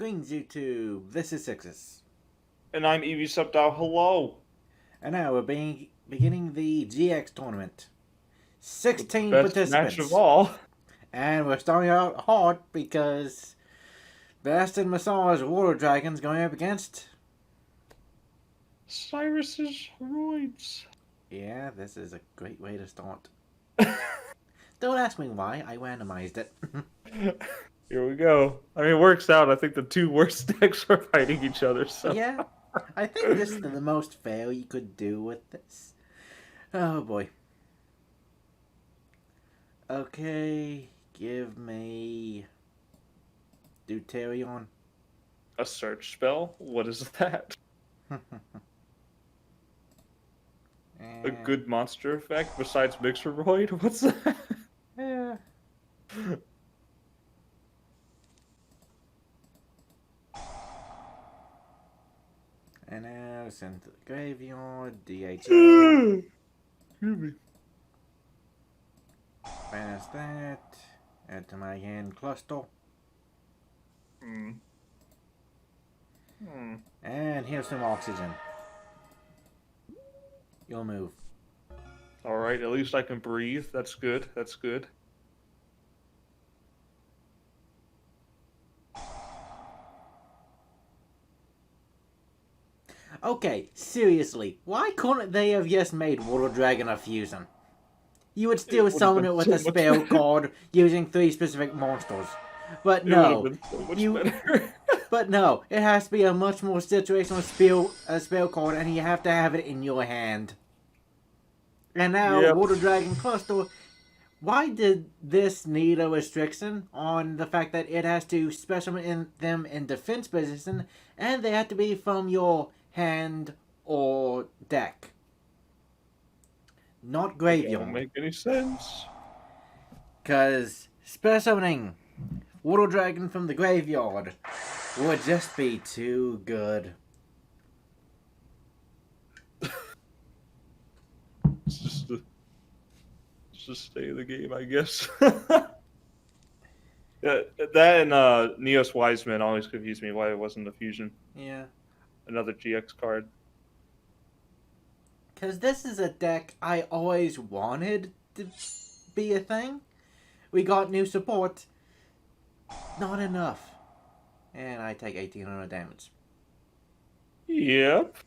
brings you to This is Sixes. And I'm Evie Subdial. Hello. And now we're beginning the GX tournament. The 16 best match of participants. all. And we're starting out hard because Bastion Misawa's Water Dragon's going up against... Syrus's roids. Yeah, this is a great way to start. Don't ask me why, I randomized it. Here we go. I mean, it works out. I think the two worst decks are fighting each other, so. Yeah, I think this is the most fair you could do with this. Oh boy. Okay, give me... Deuterion. A search spell? What is that? A good monster effect besides Mixeroid? What's that? Yeah. And now send to the graveyard, DHL. Excuse me. Pass that. Add to my hand cluster. And here's some oxygen. You'll move. Alright, at least I can breathe. That's good. That's good. Okay, seriously, why couldn't they have just made Water Dragon a fusion? You would still summon it with a spell card using 3 specific monsters. But no, but no, it has to be a much more situational spell card, and you have to have it in your hand. And now, Water Dragon Cluster, why did this need a restriction on the fact that it has to special in them in defense position, and they have to be from your hand or deck? Not graveyard. Don't make any sense. Because special Water Dragon from the graveyard would just be too good. It's just stay in the game, I guess. That and Neos Wiseman always confused me why it wasn't a fusion. Yeah. Another GX card. Because this is a deck I always wanted to be a thing. We got new support. Not enough. And I take 1800 damage. Yep.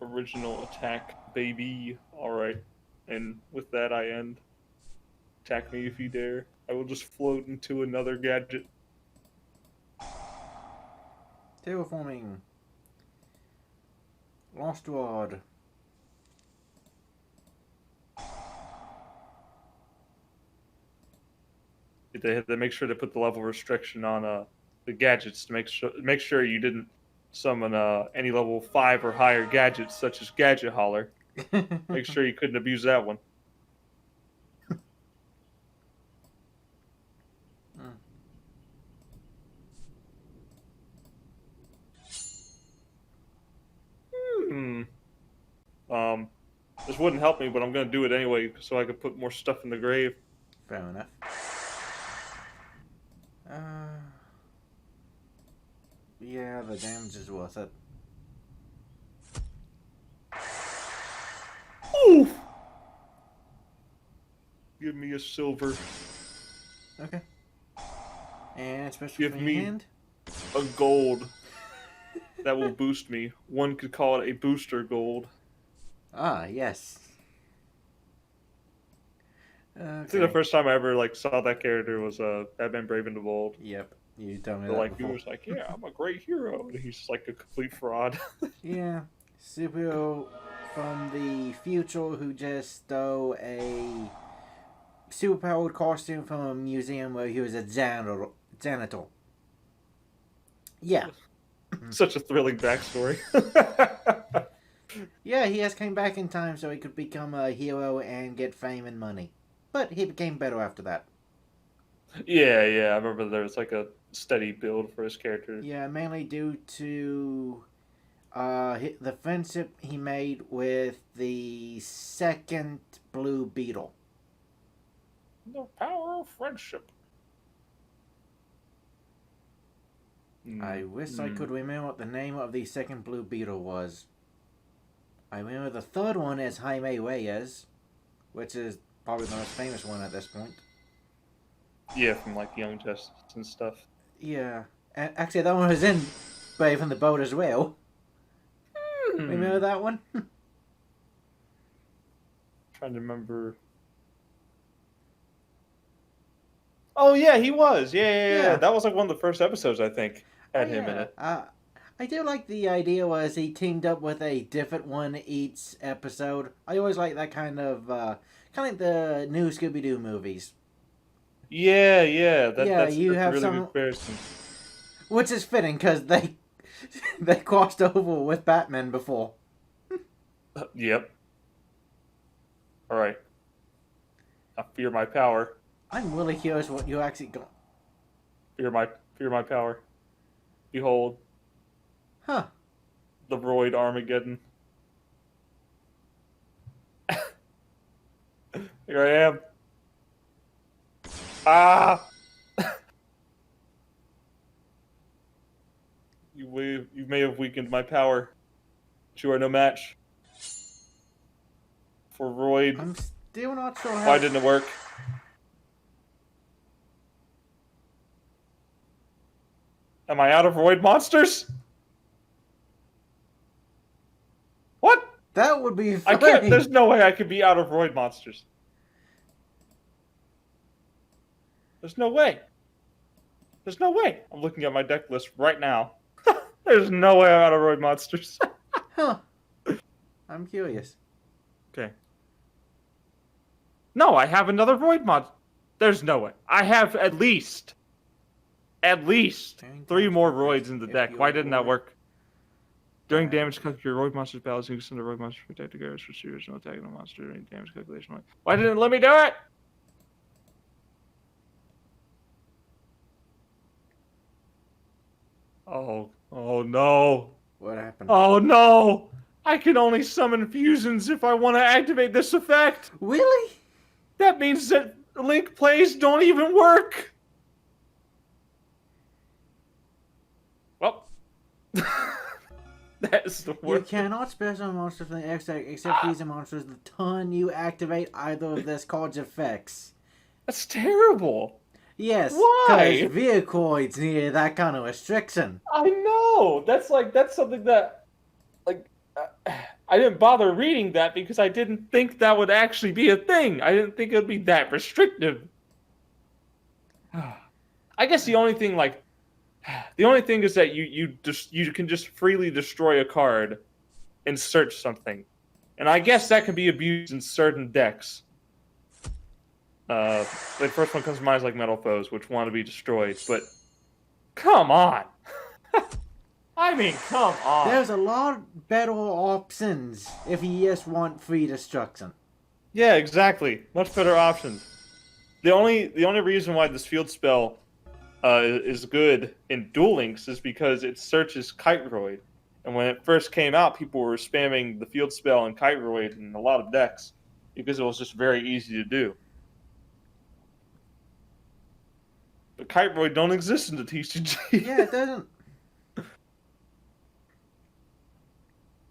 Original attack, baby. Alright. And with that, I end. Attack me if you dare. I will just float into another gadget. Terraforming. Lost Rod. They had to make sure to put the level restriction on the gadgets to make sure you didn't summon any level 5 or higher gadgets such as Gadget Hauler. Make sure you couldn't abuse that one. This wouldn't help me, but I'm gonna do it anyway so I could put more stuff in the grave. Fair enough. Yeah, the damage is worth it. Oof! Give me a silver. Okay. And special Give me hand? a gold. That will boost me. One could call it a booster gold. Ah, yes. Okay. I think the first time I ever saw that character was Batman Brave and the Bold. Yep, you told me So, that he before. was like, "Yeah, I'm a great hero," and he's just like a complete fraud. Yeah, superhero from the future who just stole a superpowered costume from a museum where he was a janitor. Yeah. Such a thrilling backstory. Yeah, he has came back in time so he could become a hero and get fame and money. But he became better after that. Yeah, I remember there was a steady build for his character. Yeah, mainly due to the friendship he made with the second Blue Beetle. The power of friendship. I wish I could remember what the name of the second Blue Beetle was. I remember the third one is Jaime Reyes, which is probably the most famous one at this point. Yeah, from like Young Justice and stuff. Yeah. And actually, that one was in Brave and the Bold as well. Remember that one? Trying to remember. Oh yeah, he was. Yeah. That was like one of the first episodes I think had him in it. I do like the idea was he teamed up with a different one each episode. I always like that kind of like the new Scooby Doo movies. Yeah. That's you have a really some, good comparison. which is fitting because they crossed over with Batman before. Yep. All right. I fear my power. I'm really curious what you actually got. Fear my power. Behold. Huh. The Roid Armageddon. Here I am. Ah! You may have weakened my power, but you are no match for Roid. I'm still not sure how. Why didn't it work? Am I out of Roid monsters? What? That would be funny. I can't. There's no way I could be out of Roid monsters. There's no way. There's no way. I'm looking at my deck list right now. There's no way I'm out of Roid monsters. Huh. I'm curious. Okay. No, I have another Roid mod. There's no way. I have at least 3 more Roids in the deck. Why didn't that work? During damage calculation, your Roid monster's battles, you can send a Roid monster to protect the guards for Syrus, no attacking the monster during damage calculation. Why didn't it let me do it? Oh no. What happened? Oh no! I can only summon fusions if I want to activate this effect! Really? That means that Link plays don't even work! Well. That's the You worst. cannot special monster from the X deck except fusion monsters the turn you activate either of this card's effects. That's terrible. Yes, Why? because Vehicroids needed that kind of restriction. I know. That's something that, I didn't bother reading that because I didn't think that would actually be a thing. I didn't think it would be that restrictive. I guess the only thing is that you can just freely destroy a card and search something, and I guess that can be abused in certain decks. The first one comes to mind is like Metal Foes, which want to be destroyed, but come on. I mean, come on. There's a lot better options if you just want free destruction. Yeah, exactly. Much better options. The only reason why this field spell is good in Duel Links is because it searches Kiteroid. And when it first came out, people were spamming the field spell and Kiteroid in a lot of decks because it was just very easy to do. But Kiteroid don't exist in the TCG. Yeah, it doesn't.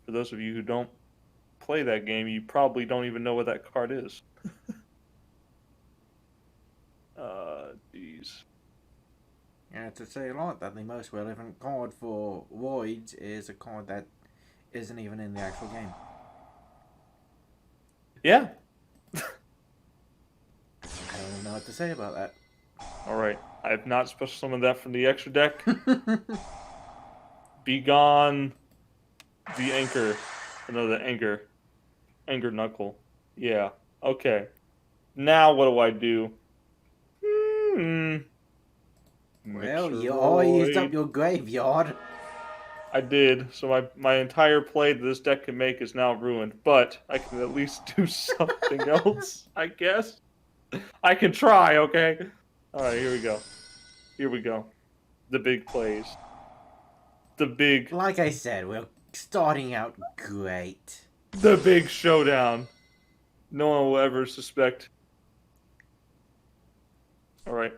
For those of you who don't play that game, you probably don't even know what that card is. Jeez. Yeah, to say a lot that the most relevant card for Voids is a card that isn't even in the actual game. Yeah. I don't even know what to say about that. Alright. I have not special summoned that from the extra deck. Be gone. The anchor. Another anger. Anger knuckle. Yeah. Okay. Now what do I do? Well, you all used up your graveyard. I did. So my entire play that this deck can make is now ruined. But I can at least do something else, I guess. I can try, okay? Alright, here we go. Here we go. The big plays. The big... Like I said, we're starting out great. The big showdown. No one will ever suspect. Alright.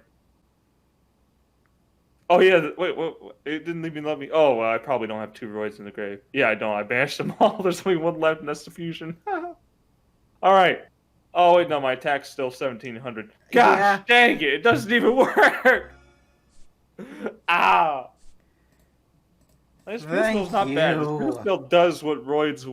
Oh yeah, wait, it didn't even let me. Oh, well, I probably don't have 2 roids in the grave. Yeah, I don't. I banished them all. There's only 1 left, and that's the fusion. All right. Oh wait, no, my attack's still 1700. Gosh, Yeah. dang it! It doesn't even work. Ah. This Crucifill's not bad. This Crucifill does what roids,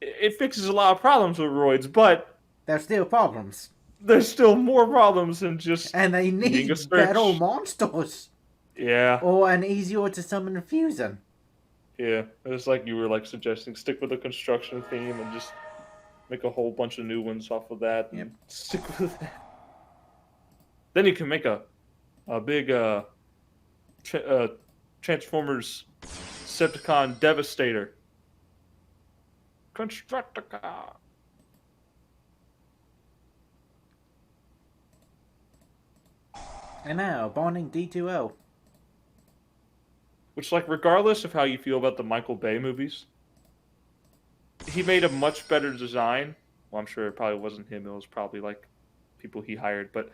it fixes a lot of problems with roids, but there's still problems. There's still more problems than just and they need better monsters. Yeah. Or an easier to summon fusion. Yeah, it's like you were suggesting, stick with the construction theme and just make a whole bunch of new ones off of that. Yep. And stick with that. Then you can make a big Transformers Decepticon Devastator. Constructicon. And now, bonding D2O. Which, regardless of how you feel about the Michael Bay movies, he made a much better design. Well, I'm sure it probably wasn't him. It was probably, people he hired. But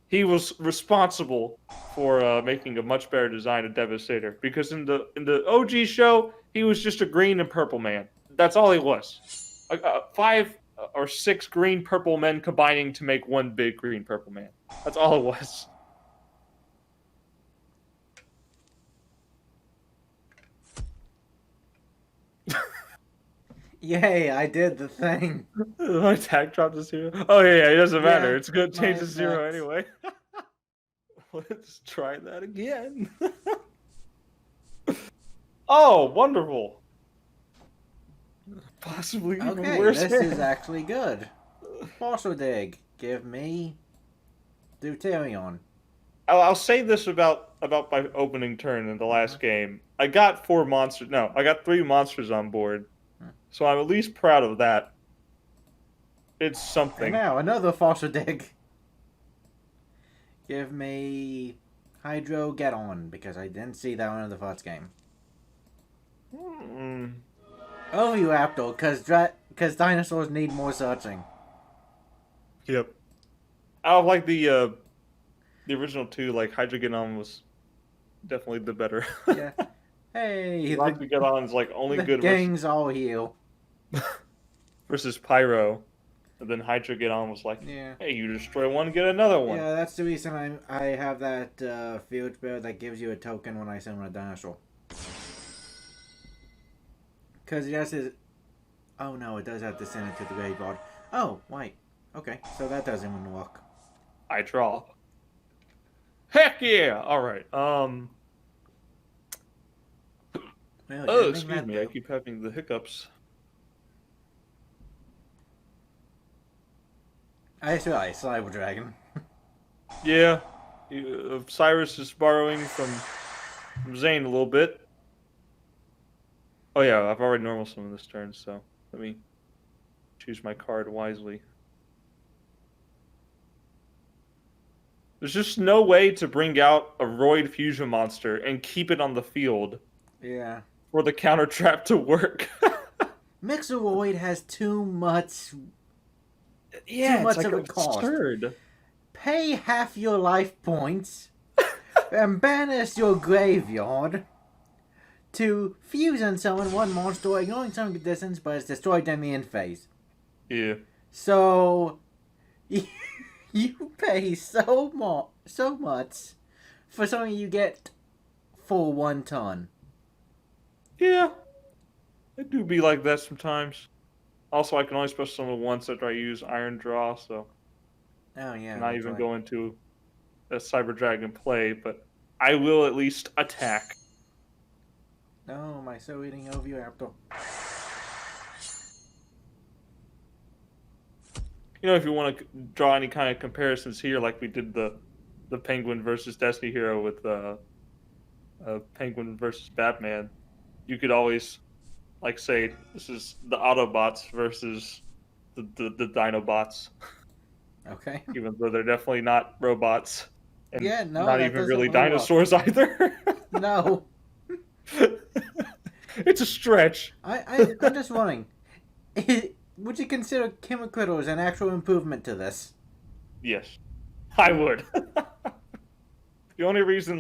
he was responsible for making a much better design of Devastator. Because in the OG show, he was just a green and purple man. That's all he was. 5 or 6 green-purple men combining to make one big green-purple man. That's all it was. Yay, I did the thing. My attack dropped to 0. Oh, yeah, it doesn't matter. It's good to change to 0 anyway. Let's try that again. Oh, wonderful. Possibly even worse. This is actually good. Fossil Dig, give me Deuterion. I'll say this about my opening turn in the last game. I got 4 monsters. No, I got 3 monsters on board. So I'm at least proud of that. It's something. And now, another Fossil Dig. Give me Hydro Get On, because I didn't see that one in the first game. Over you, Apple, because dinosaurs need more searching. Yep. I like the original 2, Hydro Get On was definitely the better. Yeah. Hey, the Get On's only good gangs all heal. Versus Pyro. And then Hydra Get On was hey, you destroy one, get another one. Yeah, that's the reason I have that field spell that gives you a token when I summon a dinosaur. Because yes, oh no, it does have to send it to the graveyard. Oh, wait. Okay, so that doesn't even work. I draw. Heck yeah! Alright, Well, oh, excuse me, I keep having the hiccups. I just realized, Cyber Dragon. Yeah. Syrus is borrowing from Zane a little bit. Oh yeah, I've already normal summoned this turn, so let me choose my card wisely. There's just no way to bring out a Roid Fusion monster and keep it on the field. Yeah. For the counter trap to work. Mixeroid has too much. Yeah, too much it's of a cost. Absurd. Pay half your life points and banish your graveyard to fusion summon one monster, ignoring some conditions, but it's destroyed in the end phase. Yeah. So you pay so much for something you get for 1 ton. Yeah. It do be like that sometimes. Also, I can only special summon once after I use Iron Draw, so... Oh, yeah. Not even go into a Cyber Dragon play, but I will at least attack. No, my so eating over you, Apple. If you want to draw any kind of comparisons here, like we did the Penguin versus Destiny Hero with Penguin versus Batman, you could always... say, this is the Autobots versus the Dinobots. Okay. Even though they're definitely not robots. And not even really dinosaurs either. No. It's a stretch. I'm just wondering, would you consider Chemicritters an actual improvement to this? Yes. I would. The only reason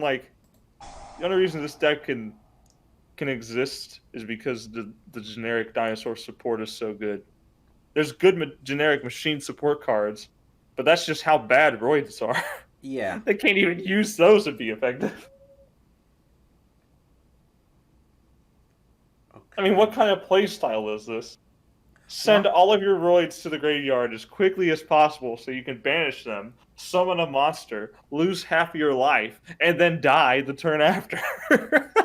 this deck can exist is because the generic dinosaur support is so good. There's good generic machine support cards, but that's just how bad roids are. Yeah. They can't even use those to be effective. Okay. I mean, what kind of playstyle is this? Send all of your roids to the graveyard as quickly as possible so you can banish them, summon a monster, lose half of your life, and then die the turn after.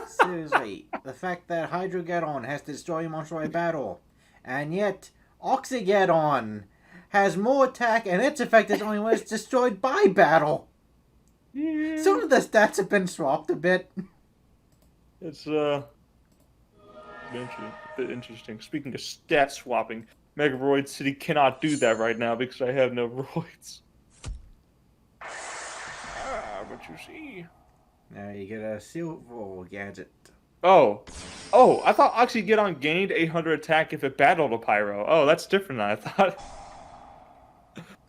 Seriously, the fact that Hydrogeddon has to destroy a monster by battle, and yet Oxygeddon has more attack and its effect is only when it's destroyed by battle. Yeah. Some of the stats have been swapped a bit. It's a bit interesting. Speaking of stat swapping, Megaroid City cannot do that right now because I have no roids. What you see? Now you get a silver gadget. Oh, I thought Oxygeddon gained 800 attack if it battled a Pyro. Oh, that's different than I thought.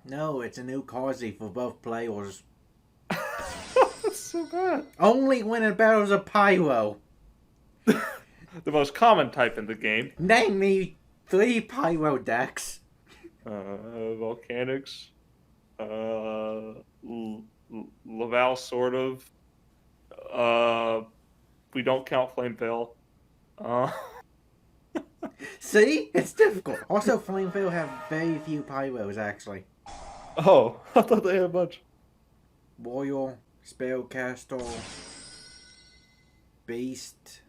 No, it's a new Chazz for both players. That's so bad. Only when it battles a Pyro. The most common type in the game. Name me 3 Pyro decks. Volcanics. Laval, sort of. We don't count Flame Veil. See? It's difficult. Also, Flame Veil have very few Pyros, actually. Oh, I thought they had a bunch. Royal, Spellcaster, Beast.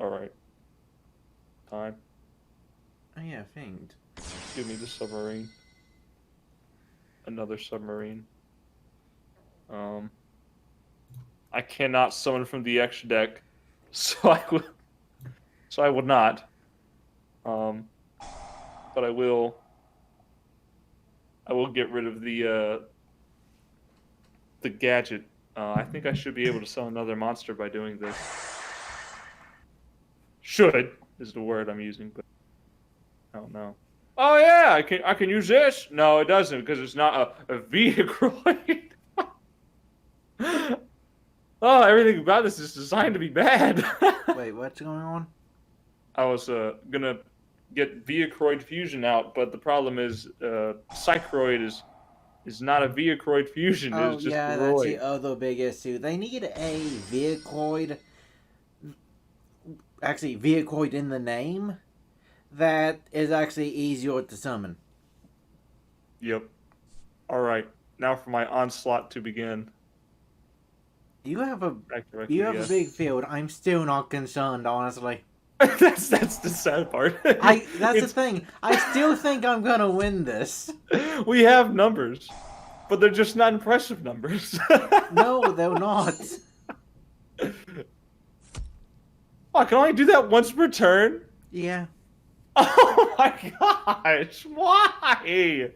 Alright. Time. Oh yeah, Fiend. Give me the submarine. Another submarine. I cannot summon from the extra deck, so I would not. But I will get rid of the gadget. I think I should be able to summon another monster by doing this. Should is the word I'm using, but I don't know. Oh yeah, I can use this. No, it doesn't because it's not a Vehicroid. Oh, everything about this is designed to be bad. Wait, what's going on? I was gonna get Vehicroid fusion out, but the problem is Psychroid is not a Vehicroid fusion. Oh it's just yeah, a that's Roid. the other big issue. They need a Vehicroid. Actually, Vehicroid in the name that is actually easier to summon. Yep. All right. Now for my onslaught to begin. You have a big field. I'm still not concerned, honestly. that's the sad part. That's the thing. I still think I'm gonna win this. We have numbers, but they're just not impressive numbers. No, they're not. Oh, I can only do that once per turn? Yeah. Oh my gosh, why?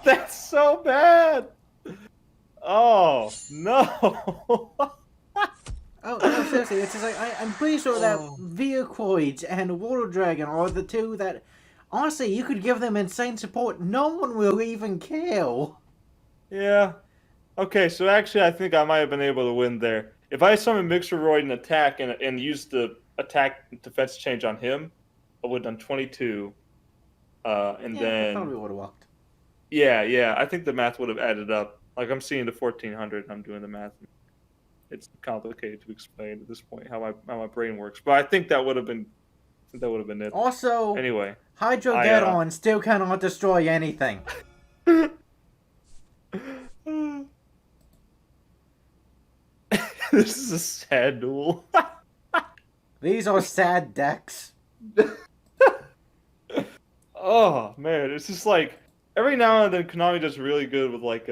That's so bad. Oh, no. Oh, no, seriously, it's just like, I'm pretty sure that Vehicroids and Water Dragon are the two that, honestly, you could give them insane support. No one will even care. Yeah. Okay, so actually I think I might have been able to win there. If I summon Mixeroid and attack and used the attack defense change on him, I would have done 22. Then... That probably would have worked. Yeah, I think the math would have added up. Like, I'm seeing the 1400 and I'm doing the math. It's complicated to explain at this point how my brain works. But I think that would have been it. Also, anyway, Hydrogeddon still cannot destroy anything. This is a sad duel. These are sad decks. Oh man, it's just like every now and then Konami does really good with like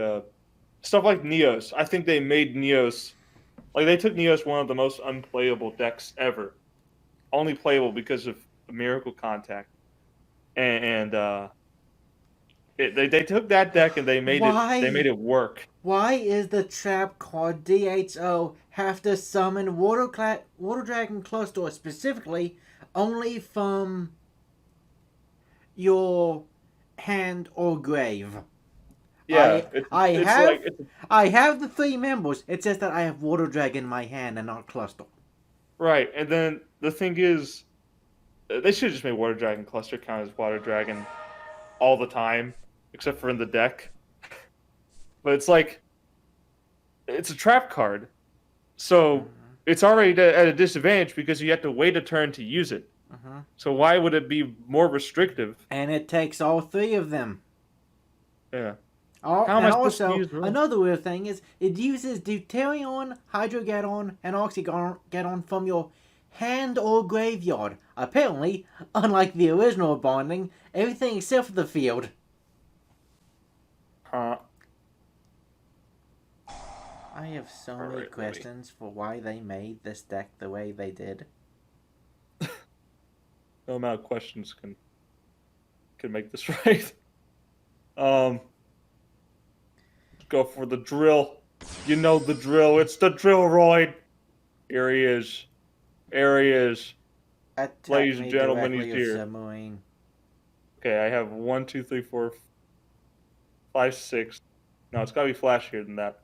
stuff like Neos. I think they made Neos, like they took Neos one of the most unplayable decks ever, only playable because of Miracle Contact, and they took that deck and they made it work. Why is the trap called DHO have to summon Water Dragon Cluster specifically only from your hand or grave? Yeah, I have the 3 members. It's just that I have Water Dragon in my hand and not Cluster. right. And then the thing is, they should just make Water Dragon Cluster count as Water Dragon all the time, except for in the deck. But it's like, it's a trap card, so it's already at a disadvantage because you have to wait a turn to use it. So why would it be more restrictive? And it takes all 3 of them. Yeah. Oh, and also, another weird thing is, it uses Deuterion, Hydrogadon, and Oxygadon from your hand or graveyard. Apparently, unlike the original bonding, everything except for the field. Huh. I have so many questions for why they made this deck the way they did. No amount of questions can make this right. Go for the drill. You know the drill. It's the Drillroid. Here he is. There he is. Ladies and gentlemen, he's here. Submarine. Okay, I have 1, 2, 3, 4, 5, 6. No, it's gotta be flashier than that.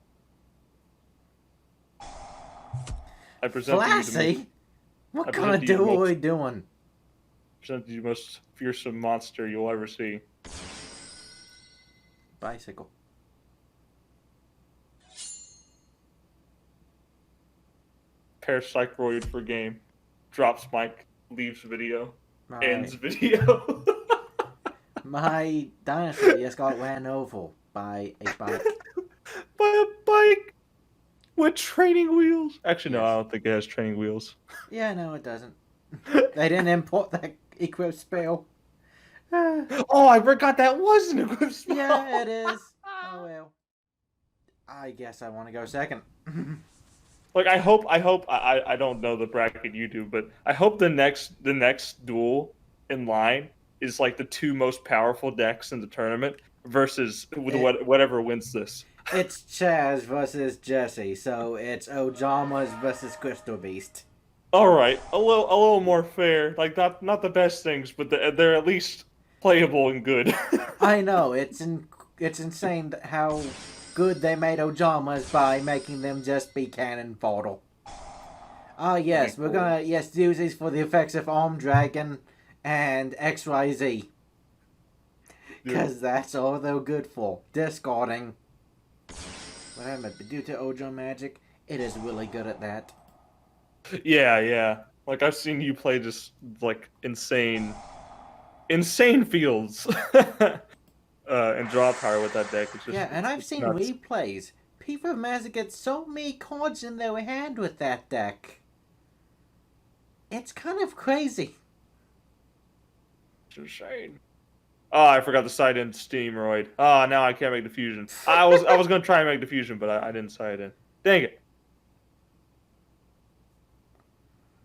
I present Flashy? What kind of duel are we doing? Present the most fearsome monster you'll ever see. Bicycle. Parapsychroid for game. Drops mic. Leaves video. Ends video. My dinosaur just got ran over by a bike. By a bike? With training wheels? Actually, no, I don't think it has training wheels. Yeah, no, it doesn't. They didn't import that equip spell. Oh, I forgot that was an equip spell. Yeah, it is. Oh, well. I guess I want to go second. Like, I hope, I don't know the bracket you do, but I hope the next duel in line is like the 2 most powerful decks in the tournament versus whatever wins this. It's Chazz versus Jesse, so it's Ojamas versus Crystal Beast. All right, a little more fair. Like not the best things, but they're at least playable and good. I know it's insane how good they made Ojamas by making them just be cannon fodder. Yes, we're gonna use these for the effects of Arm Dragon and XYZ. Because that's all they're good for. Discarding. Whatever, but due to Ojo Magic, it is really good at that. Yeah. Like, I've seen you play just, like, insane fields. And draw power with that deck. It's just, and I've seen replays. People have get so many cards in their hand with that deck. It's kind of crazy. It's insane. Oh, I forgot the side in Steamroid. Oh, now I can't make the fusion. I was gonna try and make the fusion, but I didn't side in. Dang it.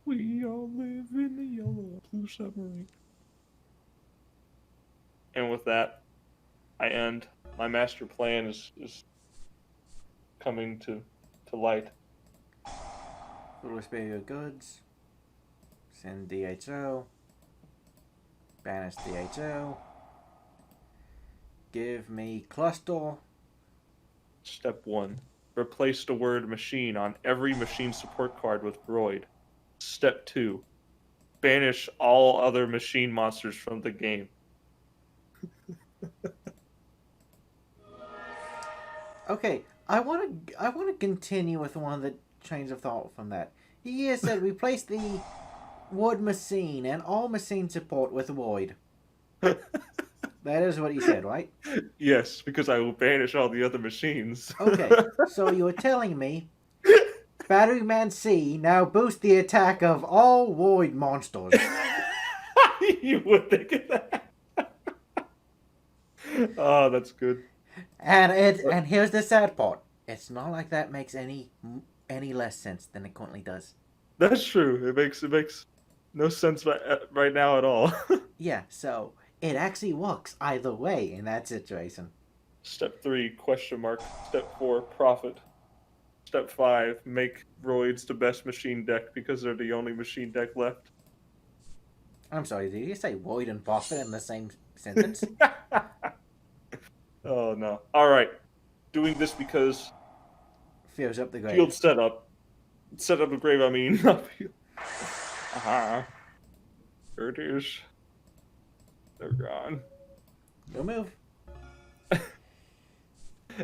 We all live in the yellow blue submarine. And with that, I end. My master plan is coming to light. Little spare your goods. Send DHO. Banish DHO. Give me cluster. Step 1. Replace the word machine on every machine support card with Roid. Step 2. Banish all other machine monsters from the game. Okay, I want to continue with one of the trains of thought from that. He has said replace the word machine and all machine support with void. That is what he said, right? Yes, because I will banish all the other machines. Okay, so you're telling me Battery Man C now boosts the attack of all void monsters. You would think of that. Oh, that's good. And here's the sad part. It's not like that makes any less sense than it currently does. That's true. It makes no sense right now at all. Yeah, so it actually works either way in that situation. Step 3, question mark. Step 4, profit. Step 5, make Roids the best machine deck because they're the only machine deck left. I'm sorry, did you say void and profit in the same sentence? Oh no. All right. Doing this because Fills up the grave. field setup. Set up a grave, I mean. Not field. There it is. They're gone. Go move.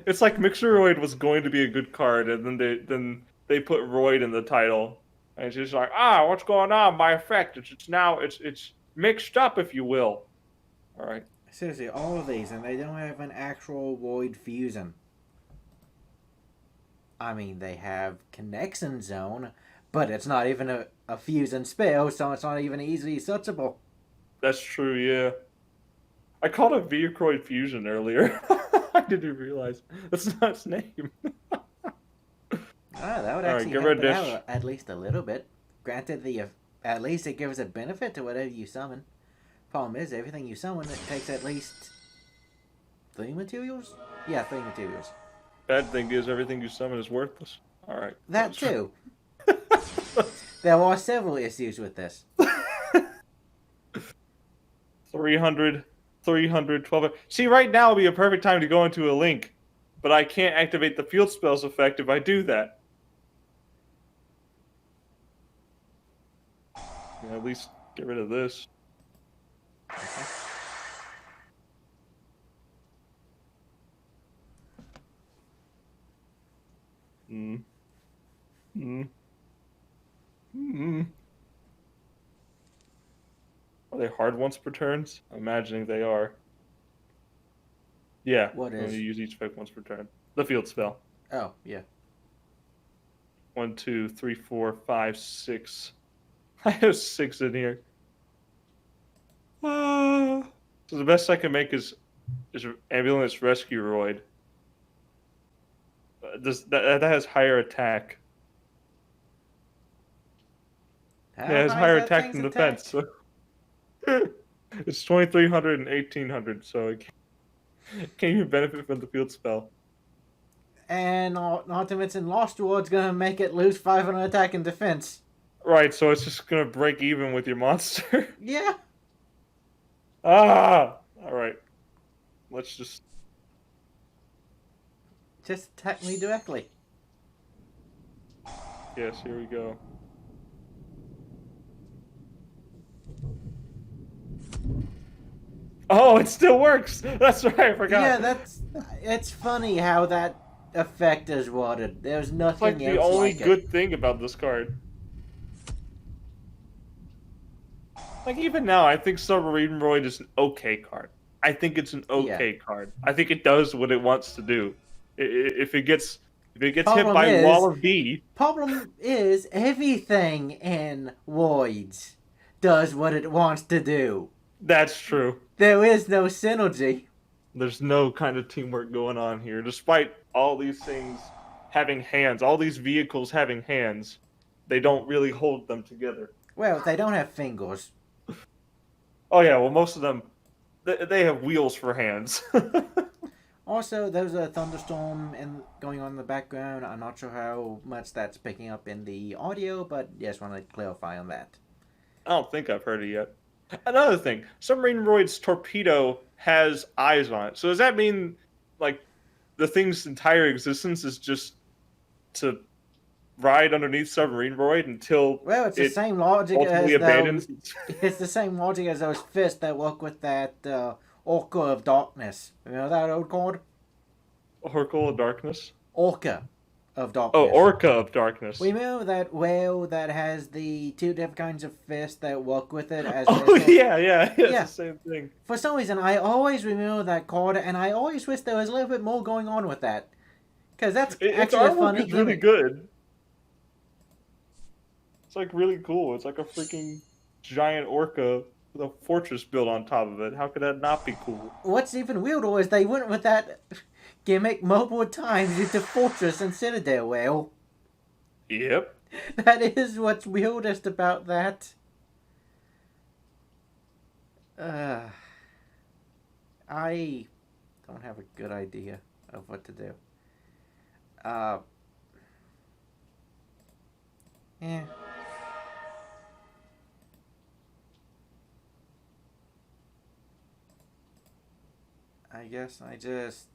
It's like Mixeroid was going to be a good card, and then they put Roid in the title, and it's just like, what's going on? By effect, it's mixed up, if you will. All right. Seriously, all of these, and they don't have an actual Void Fusion. I mean, they have Connection Zone, but it's not even a fusion spell, so it's not even easily searchable. That's true, yeah. I called it Vehicroid Fusion earlier. I didn't realize. That's not its name. That would actually help it out at least a little bit. Granted, at least it gives a benefit to whatever you summon. Problem is, everything you summon, it takes at least 3 materials? Yeah, 3 materials. Bad thing is, everything you summon is worthless. Alright. That too. There are several issues with this. 300, 12. See, right now would be a perfect time to go into a link, but I can't activate the field spells effect if I do that. Yeah, at least get rid of this. Okay. Are they hard once per turns? I'm imagining they are. Yeah. What is? You use each effect once per turn. The field spell. Oh, yeah. 1, 2, 3, 4, 5, 6. I have 6 in here. So the best I can make is Ambulance Rescue Roid. That has higher attack. How Yeah, it has higher attack than defense. So it's 2300 and 1800, so it can't even benefit from the field spell. And Ultimates and Lost Ward's gonna make it lose 500 attack and defense. Right, so it's just gonna break even with your monster. Yeah. Alright. Let's just attack me directly. Yes, here we go. Oh, it still works! That's right, I forgot. Yeah, it's funny how that effect is worded. There's nothing It's like the only good thing about this card. Like, even now, I think Submarine Roid is an okay card. I think it's an okay card. I think it does what it wants to do. If it gets hit by Wall of D... Problem is, everything in Voids does what it wants to do. That's true. There is no synergy. There's no kind of teamwork going on here. Despite all these things having hands, all these vehicles having hands, they don't really hold them together. Well, they don't have fingers. Oh yeah, well most of them, they have wheels for hands. Also, there's a thunderstorm going on in the background. I'm not sure how much that's picking up in the audio, but just want to clarify on that. I don't think I've heard it yet. Another thing, Submarine Roid's torpedo has eyes on it. So does that mean, like, the thing's entire existence is just to ride underneath Submarine Roid until it's the same logic ultimately abandons? It's the same logic as those fists that work with that Orca of Darkness. You know that old card? Oracle of Darkness? Orca of Darkness. Oh, Orca of Darkness. We know that whale that has the 2 different kinds of fists that work with it as yeah. It's the same thing. For some reason, I always remember that card, and I always wish there was a little bit more going on with that. Because that's actually a funny It's really good. It's like really cool. It's like a freaking giant orca with a fortress built on top of it. How could that not be cool? What's even weirder is they went with that gimmick multiple times into Fortress and Citadel whale. Yep. That is what's weirdest about that. I don't have a good idea of what to do. I guess I just...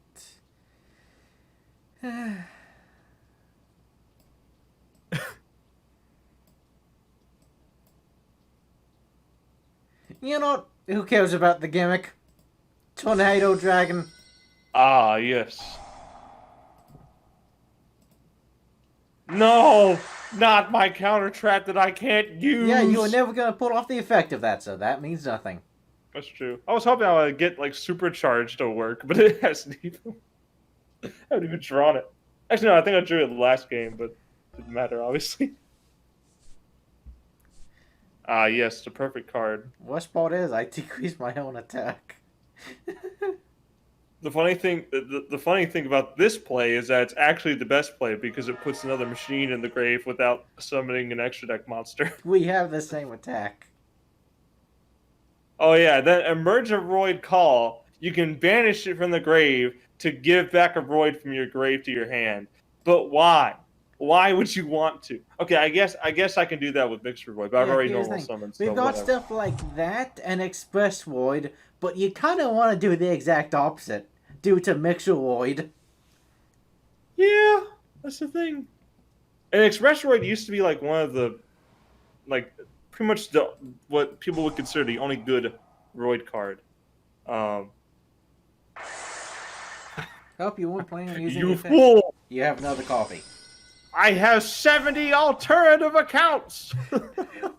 You know, who cares about the gimmick? Tornado Dragon. Ah, yes. No! Not my counter trap that I can't use! Yeah, you were never gonna pull off the effect of that, so that means nothing. That's true. I was hoping I would get, like, supercharged to work, but it hasn't even... I haven't even drawn it. Actually, no, I think I drew it last game, but it didn't matter, obviously. Ah, yes, the perfect card. Worst part is, I decreased my own attack. The funny thing about this play is that it's actually the best play because it puts another machine in the grave without summoning an extra deck monster. We have the same attack. Oh yeah, then emerge a Roid Call. You can banish it from the grave to give back a Roid from your grave to your hand. But why? Why would you want to? Okay, I guess I can do that with Mixed Roid, but I've already normal summoned. We've got whatever. stuff like that and Express Void, but you kind of want to do the exact opposite due to Mixer Void. Yeah, that's the thing. And Express Roid used to be like one of the, like, pretty much what people would consider the only good Roid card. Hope you weren't planning on using You it. fool! You have another copy. I have 70 alternative accounts!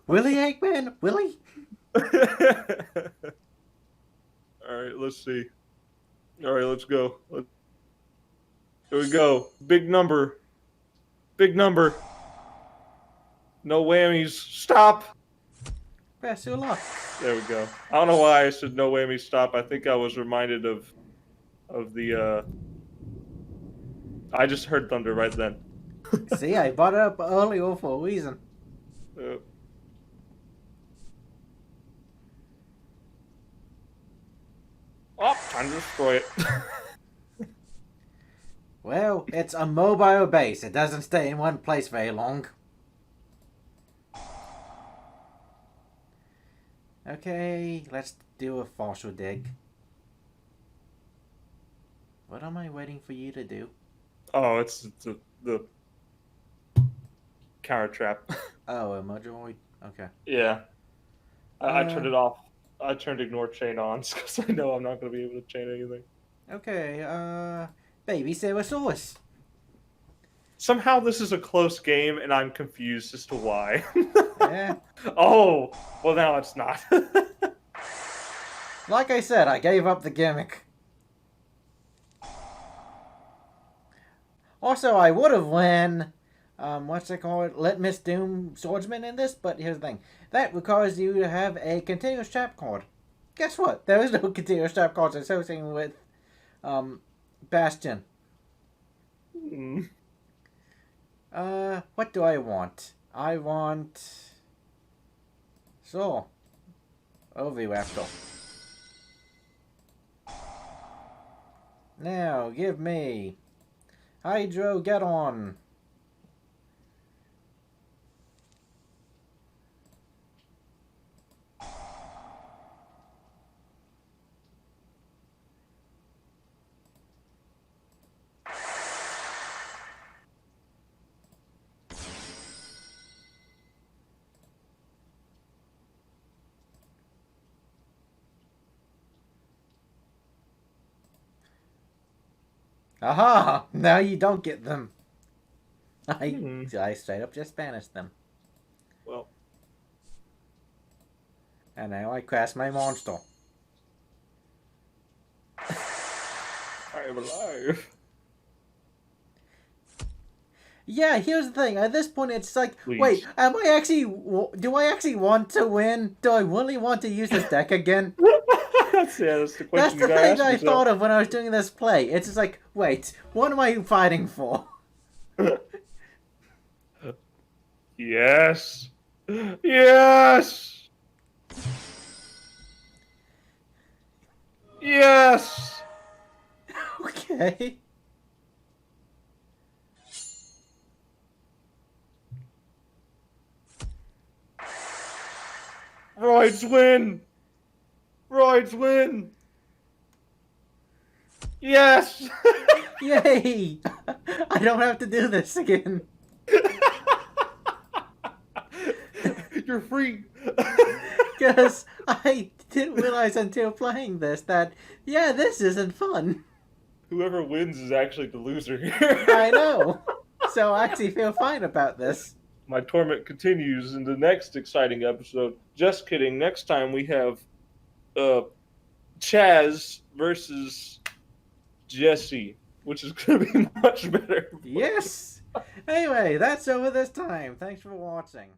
Willie Eggman? Willie? Alright, let's see. Alright, let's go. Here we go. Big number. Big number. No whammies. Stop! Best of luck. There we go. I don't know why I said no whammies, stop. I think I was reminded of the, I just heard thunder right then. See, I brought it up earlier for a reason. Oh, time to destroy it. Well, it's a mobile base. It doesn't stay in one place very long. Okay, let's do a fossil dig. What am I waiting for you to do? Oh, it's the counter trap. Oh, a Mudroid? Okay. Yeah. I turned it off. I turned ignore chain on because I know I'm not going to be able to chain anything. Okay, baby Syrus. Somehow this is a close game and I'm confused as to why. Yeah. Oh, well now it's not. Like I said, I gave up the gimmick. Also, I would have when, what's it called? Let Miss Doom Swordsman in this, but here's the thing. That requires you to have a continuous trap card. Guess what? There is no continuous trap cards associated with, Bastion. What do I want? I want... So, Oviraptor. Now, give me... Hydro, get on. Aha! Now you don't get them. I straight up just banished them. Well. And now I crash my monster. I am alive. Yeah, here's the thing. At this point, it's like, Please. wait, am I actually... Do I actually want to win? Do I really want to use this deck again? That's the question. That's the thing I thought of when I was doing this play. It's just like, wait, what am I fighting for? Yes. Yes. Yes. Okay. Roids win. Roids win. Yes! Yay! I don't have to do this again. You're free! Because I didn't realize until playing this that, yeah, this isn't fun. Whoever wins is actually the loser here. I know. So I actually feel fine about this. My torment continues in the next exciting episode. Just kidding. Next time we have Chazz versus Jesse, which is going to be much better. Yes! Anyway, that's over this time. Thanks for watching.